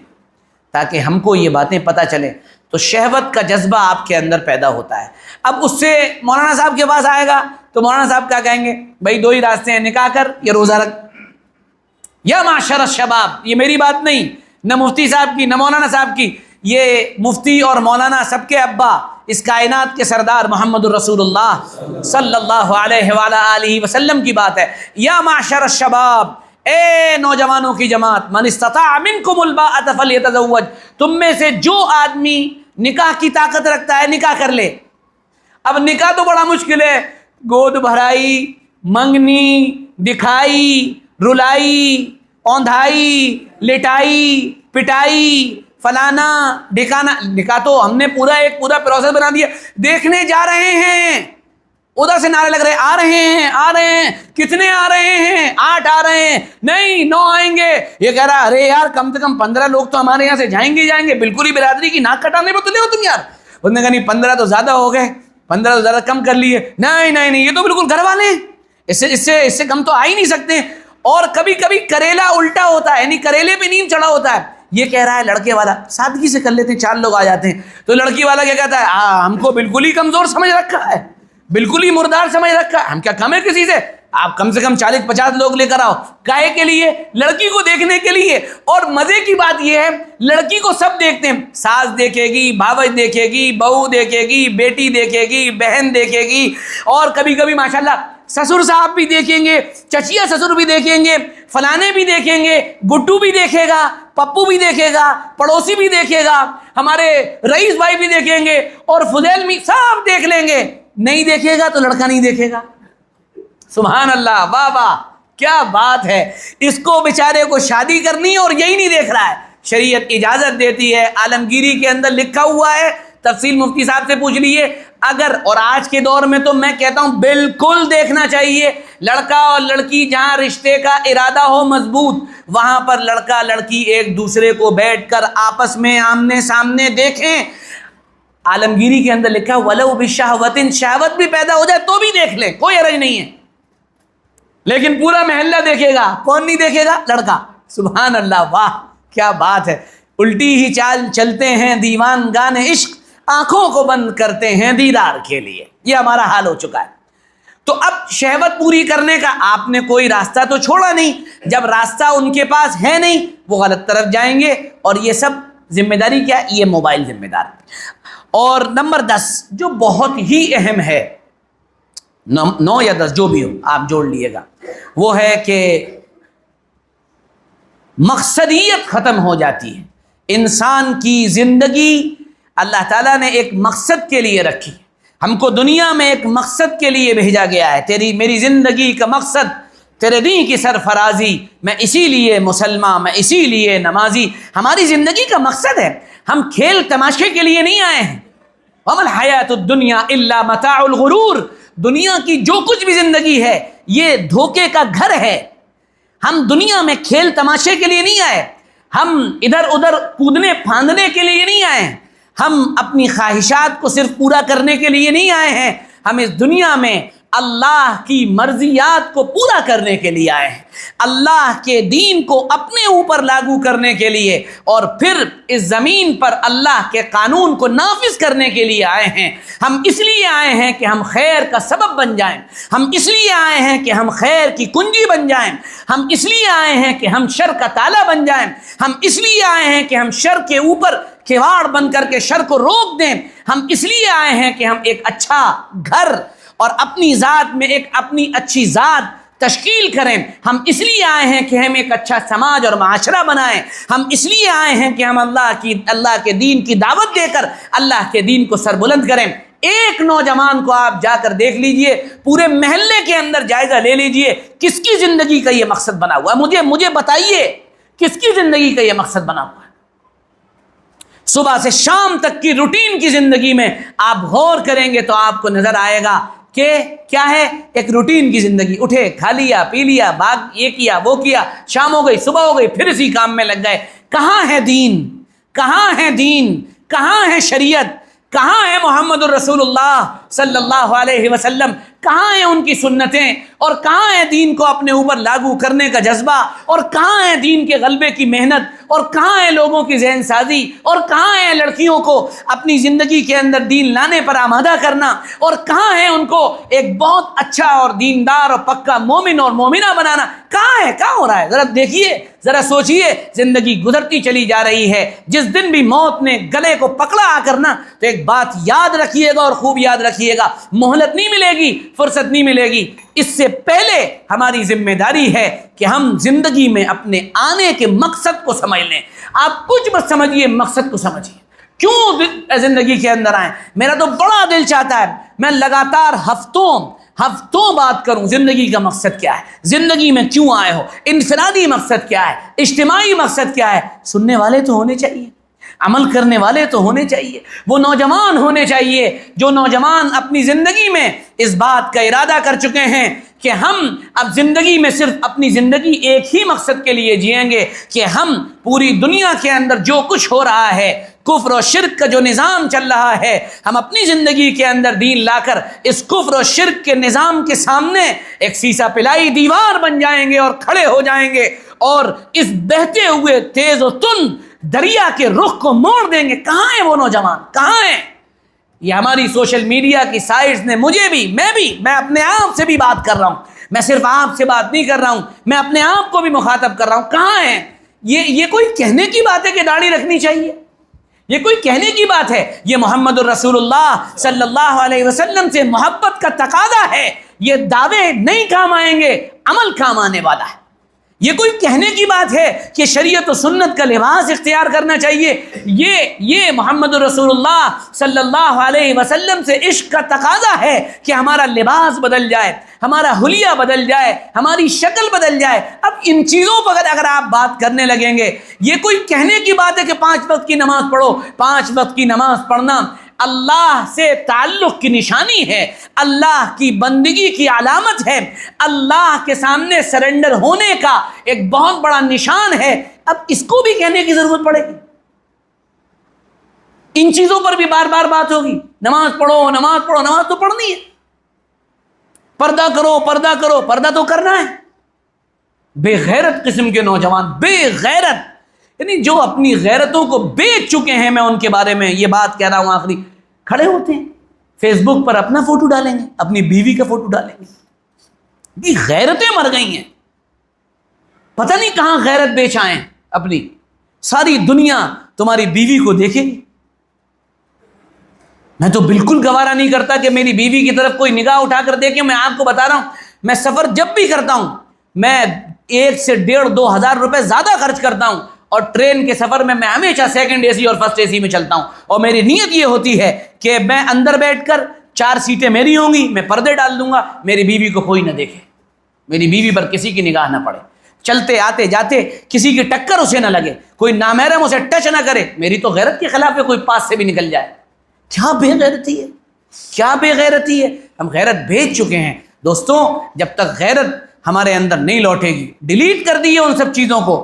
تاکہ ہم کو یہ باتیں پتہ چلیں، تو شہوت کا جذبہ آپ کے اندر پیدا ہوتا ہے۔ اب اس سے مولانا صاحب کے پاس آئے گا تو مولانا صاحب کیا کہیں گے؟ بھائی دو ہی راستے ہیں، نکاح کر یا روزہ رکھ۔ یا معاشر الشباب، یہ میری بات نہیں، نہ مفتی صاحب کی نہ مولانا صاحب کی، یہ مفتی اور مولانا سب کے ابا، اس کائنات کے سردار محمد الرسول اللہ صلی اللہ علیہ وآلہ آلہ وسلم کی بات ہے۔ یا معاشر الشباب، اے نوجوانوں کی جماعت، من استطاع منکم الباءۃ فلیتزوج، تم میں سے جو آدمی نکاح کی طاقت رکھتا ہے نکاح کر لے۔ اب نکاح تو بڑا مشکل ہے، گود بھرائی، منگنی، دکھائی، رلائی، اوندھائی، لٹائی، پٹائی، فلانا ڈھکانا، نکاح تو ہم نے ایک پورا پروسیس بنا دیا۔ دیکھنے جا رہے ہیں، ادھر سے نعرے لگ رہے، آ رہے ہیں، کتنے آ رہے ہیں؟ 8 آ رہے ہیں، نہیں 9 آئیں گے۔ یہ کہہ رہا ارے یار کم سے کم 15 لوگ تو ہمارے یہاں سے جائیں گے، بالکل ہی برادری کی ناک کٹانے پہ تلے ہو تم یار۔ اس نے کہا نہیں 15 تو زیادہ ہو گئے، 15 تو زیادہ کم کر لیے۔ نہیں یہ تو بالکل گھر والے ہیں، اس سے کم تو آ ہی نہیں سکتے۔ اور کبھی کبھی کریلا الٹا ہوتا ہے، یعنی کریلے پہ نیم چڑھا ہوتا ہے۔ یہ کہہ رہا ہے لڑکے والا سادگی سے کر لیتے ہیں، 4 لوگ آ جاتے ہیں، تو لڑکی والا کیا کہتا ہے؟ ہم کو بالکل ہی کمزور سمجھ رکھا ہے، بالکل ہی مردار سمجھ رکھا ہے، ہم کیا کم ہے کسی سے؟ آپ کم سے کم 40-50 لوگ لے کر آؤ۔ کاہے کے لیے؟ لڑکی کو دیکھنے کے لیے۔ اور مزے کی بات یہ ہے لڑکی کو سب دیکھتے ہیں، ساس دیکھے گی، بھاوج دیکھے گی، بہو دیکھے گی، بیٹی دیکھے گی، بہن دیکھے گی، اور کبھی کبھی ماشاءاللہ سسر صاحب بھی دیکھیں گے، چچیا سسر بھی دیکھیں گے، فلانے بھی دیکھیں گے، گڈو بھی دیکھے گا، پپو بھی دیکھے گا، پڑوسی بھی دیکھے گا، ہمارے رئیس بھائی بھی دیکھیں گے، اور فضیل بھی سب دیکھ لیں گے۔ نہیں دیکھے گا تو لڑکا نہیں دیکھے گا۔ سبحان اللہ، واہ واہ، کیا بات ہے۔ اس کو بیچارے کو شادی کرنی ہے اور یہی نہیں دیکھ رہا ہے۔ شریعت اجازت دیتی ہے، عالمگیری کے اندر لکھا ہوا ہے، تفصیل مفتی صاحب سے پوچھ لیجئے۔ اگر، اور آج کے دور میں تو میں کہتا ہوں بالکل دیکھنا چاہیے، لڑکا اور لڑکی جہاں رشتے کا ارادہ ہو مضبوط، وہاں پر لڑکا لڑکی ایک دوسرے کو بیٹھ کر آپس میں آمنے سامنے دیکھیں۔ عالمگیری کے اندر لکھا وَلَوْ بِالشَّهْوَةٍ، شہوت بھی پیدا ہو جائے تو بھی دیکھ لیں، کوئی حرج نہیں ہے، لیکن پورا محلہ دیکھے گا، کون نہیں دیکھے گا؟ لڑکا۔ سبحان اللہ، واہ کیا بات ہے۔ الٹی ہی چال چلتے ہیں دیوان گان عشق، آنکھوں کو بند کرتے ہیں دیدار کے لیے، یہ ہمارا حال ہو چکا ہے۔ تو اب شہوت پوری کرنے کا آپ نے کوئی راستہ تو چھوڑا نہیں، جب راستہ ان کے پاس ہے نہیں وہ غلط طرف جائیں گے، اور یہ سب ذمہ داری کیا ہے؟ یہ موبائل ذمہ دار ہے۔ اور نمبر 10 جو بہت ہی اہم ہے، 9 یا 10 جو بھی ہو آپ جوڑ لیے گا، وہ ہے کہ مقصدیت ختم ہو جاتی ہے۔ انسان کی زندگی اللہ تعالیٰ نے ایک مقصد کے لیے رکھی، ہم کو دنیا میں ایک مقصد کے لیے بھیجا گیا ہے۔ تیری میری زندگی کا مقصد تیرے دین کی سرفرازی، میں اسی لیے مسلمان، میں اسی لیے نمازی، ہماری زندگی کا مقصد ہے۔ ہم کھیل تماشے کے لیے نہیں آئے ہیں۔ وَمَا الْحَيَاةُ الدُّنْيَا إِلَّا مَتَاعُ الْغُرُورِ، دنیا کی جو کچھ بھی زندگی ہے یہ دھوکے کا گھر ہے۔ ہم دنیا میں کھیل تماشے کے لیے نہیں آئے، ہم ادھر ادھر کودنے پھاندنے کے لیے نہیں آئے ہیں، ہم اپنی خواہشات کو صرف پورا کرنے کے لیے نہیں آئے ہیں، ہم اس دنیا میں اللہ کی مرضیات کو پورا کرنے کے لیے آئے ہیں، اللہ کے دین کو اپنے اوپر لاگو کرنے کے لیے، اور پھر اس زمین پر اللہ کے قانون کو نافذ کرنے کے لیے آئے ہیں۔ ہم اس لیے آئے ہیں کہ ہم خیر کا سبب بن جائیں، ہم اس لیے آئے ہیں کہ ہم خیر کی کنجی بن جائیں، ہم اس لیے آئے ہیں کہ ہم شر کا تالا بن جائیں، ہم اس لیے آئے ہیں کہ ہم شر کے اوپر کیواڑ بن کر کے شر کو روک دیں، ہم اس لیے آئے ہیں کہ ہم ایک اچھا گھر اور اپنی ذات میں ایک اپنی اچھی ذات تشکیل کریں، ہم اس لیے آئے ہیں کہ ہم ایک اچھا سماج اور معاشرہ بنائیں، ہم اس لیے آئے ہیں کہ ہم اللہ کے دین کی دعوت دے کر اللہ کے دین کو سربلند کریں۔ ایک نوجوان کو آپ جا کر دیکھ لیجئے، پورے محلے کے اندر جائزہ لے لیجئے، کس کی زندگی کا یہ مقصد بنا ہوا ہے؟ مجھے بتائیے کس کی زندگی کا یہ مقصد بنا ہوا ہے؟ صبح سے شام تک کی روٹین کی زندگی میں آپ غور کریں گے تو آپ کو نظر آئے گا کہ کیا ہے؟ ایک روٹین کی زندگی، اٹھے، کھا لیا، پی لیا، باغ یہ کیا وہ کیا، شام ہو گئی، صبح ہو گئی، پھر اسی کام میں لگ گئے۔ کہاں ہے دین؟ کہاں ہے دین؟ کہاں ہے شریعت؟ کہاں ہے محمد الرسول اللہ صلی اللہ علیہ وسلم؟ کہاں ہیں ان کی سنتیں؟ اور کہاں ہے دین کو اپنے اوپر لاگو کرنے کا جذبہ؟ اور کہاں ہے دین کے غلبے کی محنت؟ اور کہاں ہے لوگوں کی ذہن سازی؟ اور کہاں ہے لڑکیوں کو اپنی زندگی کے اندر دین لانے پر آمادہ کرنا؟ اور کہاں ہے ان کو ایک بہت اچھا اور دیندار اور پکا مومن اور مومنہ بنانا؟ کہاں ہے؟ کہاں ہو رہا ہے؟ ذرا دیکھیے، ذرا سوچئے۔ زندگی گزرتی چلی جا رہی ہے، جس دن بھی موت نے گلے کو پکڑا آ کرنا، تو ایک بات یاد رکھیے گا اور خوب یاد رکھیے گا، مہلت نہیں ملے گی، فرصت نہیں ملے گی۔ اس سے پہلے ہماری ذمہ داری ہے کہ ہم زندگی میں اپنے آنے کے مقصد کو سمجھ لیں۔ آپ کچھ مت سمجھیے، مقصد کو سمجھیے۔ کیوں زندگی کے اندر آئیں؟ میرا تو بڑا دل چاہتا ہے میں لگاتار ہفتوں بات کروں زندگی کا مقصد کیا ہے، زندگی میں کیوں آئے ہو، انفرادی مقصد کیا ہے، اجتماعی مقصد کیا ہے۔ سننے والے تو ہونے چاہیے، عمل کرنے والے تو ہونے چاہیے، وہ نوجوان ہونے چاہیے جو نوجوان اپنی زندگی میں اس بات کا ارادہ کر چکے ہیں کہ ہم اب زندگی میں صرف اپنی زندگی ایک ہی مقصد کے لیے جئیں گے کہ ہم پوری دنیا کے اندر جو کچھ ہو رہا ہے، کفر و شرک کا جو نظام چل رہا ہے، ہم اپنی زندگی کے اندر دین لا کر اس کفر و شرک کے نظام کے سامنے ایک سیسا پلائی دیوار بن جائیں گے اور کھڑے ہو جائیں گے اور اس بہتے ہوئے تیز و تند دریا کے رخ کو موڑ دیں گے۔ کہاں ہیں وہ نوجوان؟ کہاں ہیں؟ یہ ہماری سوشل میڈیا کی سائٹس نے مجھے بھی، میں اپنے آپ سے بھی بات کر رہا ہوں، میں صرف آپ سے بات نہیں کر رہا ہوں، میں اپنے آپ کو بھی مخاطب کر رہا ہوں۔ کہاں ہیں؟ یہ کوئی کہنے کی بات ہے کہ داڑھی رکھنی چاہیے؟ یہ کوئی کہنے کی بات ہے؟ یہ محمد الرسول اللہ صلی اللہ علیہ وسلم سے محبت کا تقاضا ہے۔ یہ دعوے نہیں کام آئیں گے، عمل کام آنے والا ہے۔ یہ کوئی کہنے کی بات ہے کہ شریعت و سنت کا لباس اختیار کرنا چاہیے؟ یہ محمد رسول اللہ صلی اللہ علیہ وسلم سے عشق کا تقاضا ہے کہ ہمارا لباس بدل جائے، ہمارا حلیہ بدل جائے، ہماری شکل بدل جائے۔ اب ان چیزوں پر اگر آپ بات کرنے لگیں گے، یہ کوئی کہنے کی بات ہے کہ 5 وقت کی نماز پڑھو۔ 5 وقت کی نماز پڑھنا اللہ سے تعلق کی نشانی ہے، اللہ کی بندگی کی علامت ہے، اللہ کے سامنے سرنڈر ہونے کا ایک بہت بڑا نشان ہے۔ اب اس کو بھی کہنے کی ضرورت پڑے گی؟ ان چیزوں پر بھی بار بار بات ہوگی، نماز پڑھو، نماز پڑھو۔ نماز تو پڑھنی ہے، پردہ کرو، پردہ کرو، پردہ تو کرنا ہے۔ بے غیرت قسم کے نوجوان، بے غیرت، یعنی جو اپنی غیرتوں کو بیچ چکے ہیں، میں ان کے بارے میں یہ بات کہہ رہا ہوں آخری، کھڑے ہوتے ہیں فیس بک پر اپنا فوٹو ڈالیں گے، اپنی بیوی کا فوٹو ڈالیں گے۔ یہ غیرتیں مر گئی ہیں، پتہ نہیں کہاں غیرت بیچ آئے ہیں اپنی۔ ساری دنیا تمہاری بیوی کو دیکھے گی۔ میں تو بالکل گوارا نہیں کرتا کہ میری بیوی کی طرف کوئی نگاہ اٹھا کر دیکھے۔ میں آپ کو بتا رہا ہوں، میں سفر جب بھی کرتا ہوں، میں 1 سے 1.5-2 ہزار روپے زیادہ خرچ کرتا ہوں، اور ٹرین کے سفر میں ہمیشہ سیکنڈ اے سی اور فرسٹ اے سی میں چلتا ہوں، اور میری نیت یہ ہوتی ہے کہ میں اندر بیٹھ کر 4 سیٹیں میری ہوں گی، میں پردے ڈال دوں گا، میری بیوی کو کوئی نہ دیکھے، میری بیوی پر کسی کی نگاہ نہ پڑے، چلتے آتے جاتے کسی کی ٹکر اسے نہ لگے، کوئی نامحرم اسے ٹچ نہ کرے۔ میری تو غیرت کے خلاف ہے کوئی پاس سے بھی نکل جائے۔ کیا بے غیرتی ہے، کیا بے غیرتی ہے۔ ہم غیرت بھیج چکے ہیں دوستوں۔ جب تک غیرت ہمارے اندر نہیں لوٹے گی، ڈیلیٹ کر دیئے ان سب چیزوں کو،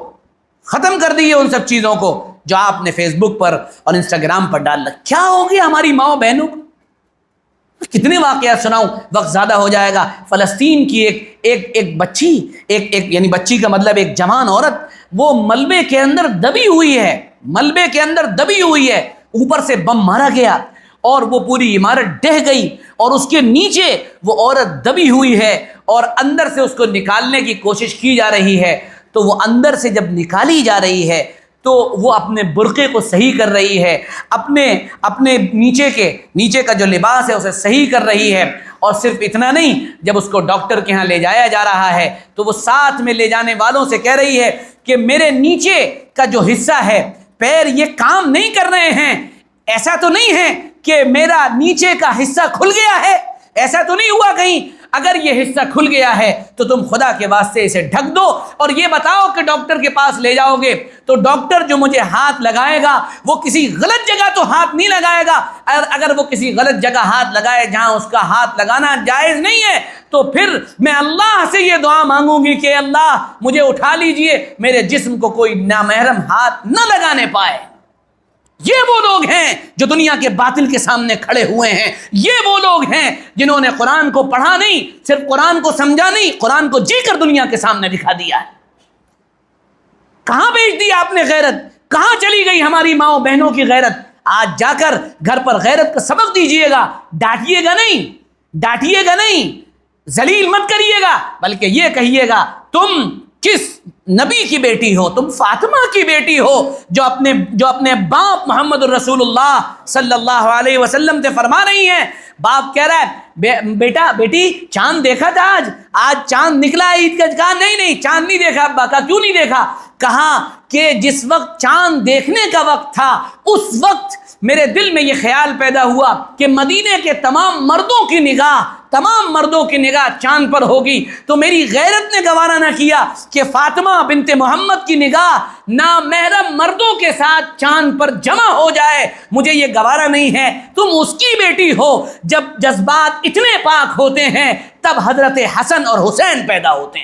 ختم کر دیئے ان سب چیزوں کو جو آپ نے فیس بک پر اور انسٹاگرام پر ڈال رکھا۔ کیا ہوگی ہماری ماں بہنوں کو؟ کتنے واقعات سناؤں، وقت زیادہ ہو جائے گا۔ فلسطین کی ایک بچی، یعنی بچی کا مطلب ایک جوان عورت، وہ ملبے کے اندر دبی ہوئی ہے، ملبے کے اندر دبی ہوئی ہے، اوپر سے بم مارا گیا اور وہ پوری عمارت ڈہ گئی، اور اس کے نیچے وہ عورت دبی ہوئی ہے اور اندر سے اس کو نکالنے کی کوشش کی جا رہی ہے۔ تو وہ اندر سے جب نکالی جا رہی ہے تو وہ اپنے برقعے کو صحیح کر رہی ہے، اپنے نیچے کا جو لباس ہے اسے صحیح کر رہی ہے۔ اور صرف اتنا نہیں، جب اس کو ڈاکٹر کے ہاں لے جایا جا رہا ہے تو وہ ساتھ میں لے جانے والوں سے کہہ رہی ہے کہ میرے نیچے کا جو حصہ ہے، پیر، یہ کام نہیں کر رہے ہیں، ایسا تو نہیں ہے کہ میرا نیچے کا حصہ کھل گیا ہے، ایسا تو نہیں ہوا کہیں؟ اگر یہ حصہ کھل گیا ہے تو تم خدا کے واسطے اسے ڈھک دو اور یہ بتاؤ کہ ڈاکٹر کے پاس لے جاؤ گے تو ڈاکٹر جو مجھے ہاتھ لگائے گا وہ کسی غلط جگہ تو ہاتھ نہیں لگائے گا، اگر وہ کسی غلط جگہ ہاتھ لگائے جہاں اس کا ہاتھ لگانا جائز نہیں ہے تو پھر میں اللہ سے یہ دعا مانگوں گی کہ اللہ مجھے اٹھا لیجئے، میرے جسم کو کوئی نامحرم ہاتھ نہ لگانے پائے۔ یہ وہ لوگ ہیں جو دنیا کے باطل کے سامنے کھڑے ہوئے ہیں، یہ وہ لوگ ہیں جنہوں نے قرآن کو پڑھا نہیں، صرف قرآن کو سمجھا نہیں، قرآن کو جی کر دنیا کے سامنے دکھا دیا ہے۔ کہاں بھیج دی آپ نے غیرت؟ کہاں چلی گئی ہماری ماؤں بہنوں کی غیرت؟ آج جا کر گھر پر غیرت کا سبق دیجئے گا، ڈانٹیے گا نہیں، ذلیل مت کریے گا، بلکہ یہ کہیے گا تم کس نبی کی بیٹی ہو؟ تم فاطمہ کی بیٹی ہو جو اپنے باپ محمد الرسول اللہ صلی اللہ علیہ وسلم سے فرما رہی ہیں۔ باپ کہہ رہا ہے بیٹا بیٹی چاند دیکھا تھا آج چاند نکلا عید کا؟ کہا نہیں چاند نہیں دیکھا۔ ابا کہا کیوں نہیں دیکھا؟ کہا کہ جس وقت چاند دیکھنے کا وقت تھا اس وقت میرے دل میں یہ خیال پیدا ہوا کہ مدینے کے تمام مردوں کی نگاہ چاند پر ہوگی، تو میری غیرت نے گوارا نہ کیا کہ فاطمہ بنت محمد کی نگاہ نامحرم مردوں کے ساتھ چاند پر جمع ہو جائے، مجھے یہ گوارا نہیں ہے۔ تم اس کی بیٹی ہو۔ جب جذبات اتنے پاک ہوتے ہیں تب حضرت حسن اور حسین پیدا ہوتے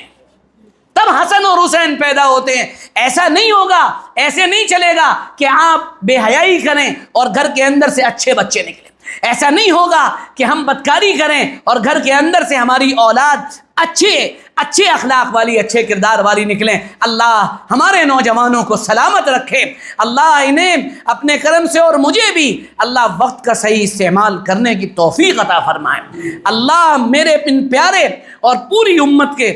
ہیں، ایسا نہیں ہوگا، ایسے نہیں چلے گا کہ آپ بے حیائی کریں اور گھر کے اندر سے اچھے بچے نکلیں، ایسا نہیں ہوگا کہ ہم بدکاری کریں اور گھر کے اندر سے ہماری اولاد اچھے اخلاق والی، اچھے کردار والی نکلیں۔ اللہ ہمارے نوجوانوں کو سلامت رکھے، اللہ انہیں اپنے کرم سے اور مجھے بھی اللہ وقت کا صحیح استعمال کرنے کی توفیق عطا فرمائے۔ اللہ میرے ان پیارے اور پوری امت کے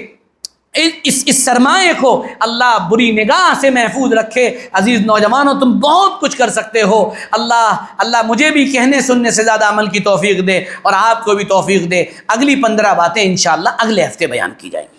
اس سرمایے کو اللہ بری نگاہ سے محفوظ رکھے۔ عزیز نوجوانوں تم بہت کچھ کر سکتے ہو، اللہ مجھے بھی کہنے سننے سے زیادہ عمل کی توفیق دے اور آپ کو بھی توفیق دے۔ اگلی 15 باتیں انشاءاللہ اگلے ہفتے بیان کی جائیں گی۔